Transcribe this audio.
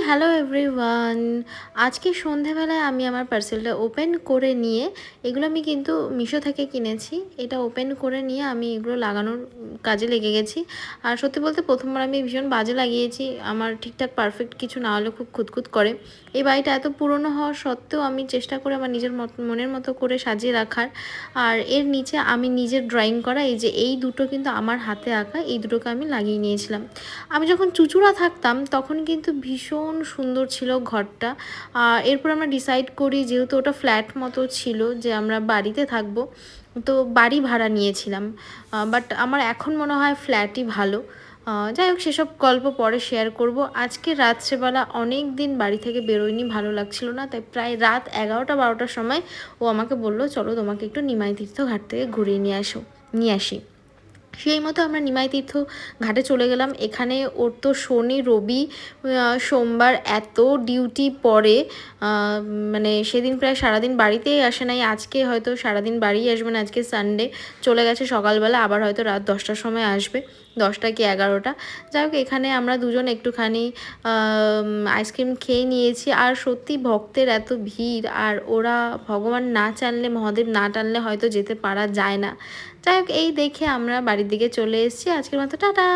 Hello everyone. আজকে সন্ধেবেলায় আমি আমার পার্সেলটা ওপেন করে নিয়ে, এগুলো আমি কিন্তু মিশো থেকে কিনেছি। এটা ওপেন করে নিয়ে আমি এগুলো লাগানোর কাজে লেগে গেছি। আর সত্যি বলতে প্রথমবার আমি ভীষণ বাজে লাগিয়েছি। আমার ঠিকঠাক পারফেক্ট কিছু না হলে খুব খুঁতখুত করে। এই বাড়িটা এত পুরনো হওয়া সত্ত্বেও আমি চেষ্টা করি আমার নিজের মনের মতো করে সাজিয়ে রাখার। আর এর নিচে আমি নিজের ড্রয়িং করা এই দুটো কিন্তু আমার হাতে আঁকা, এই দুটোকে আমি লাগিয়ে নিয়েছিলাম। আমি যখন চুঁচুড়া থাকতাম তখন কিন্তু ভীষণ সুন্দর ছিল ঘরটা। এরপর আমরা ডিসাইড করি, যেহেতু ওটা ফ্ল্যাট মতো ছিল, যে আমরা বাড়িতে থাকবো, তো বাড়ি ভাড়া নিয়েছিলাম। বাট আমার এখন মনে হয় ফ্ল্যাটই ভালো। যাই হোক, সেসব গল্প পরে শেয়ার করব। আজকে রাত্রেবেলা অনেক দিন বাড়ি থেকে বেরোয়নি, ভালো লাগছিল না, তাই প্রায় রাত 11টা-12টার সময় ও আমাকে বললো, চলো তোমাকে একটু নিমাই তীর্থ ঘাট থেকে ঘুরিয়ে নিয়ে আসি। সেই মতো আমরা নিমাই তীর্থ ঘাটে চলে গেলাম। এখানে ওর তো শনি রবি সোমবার এত ডিউটি পড়ে, মানে সেদিন প্রায় সারাদিন বাড়িতেই আসে নাই। আজকে হয়তো সারাদিন বাড়ি আসবে না, আজকে সানডে। চলে গেছে সকালবেলা, আবার হয়তো রাত 10টার সময় আসবে, 10টা কি 11টা। যাই হোক, এখানে আমরা দুজন একটুখানি আইসক্রিম খেয়ে নিয়েছি। আর সত্যি ভক্তের এত ভিড়, আর ওরা ভগবান না চানলে, মহাদেব না টানলে হয়তো যেতে পারা যায় না। যাই হোক, এই দেখে আমরা বাড়ির দিকে চলে এসেছি। আজকের মতো টাটা।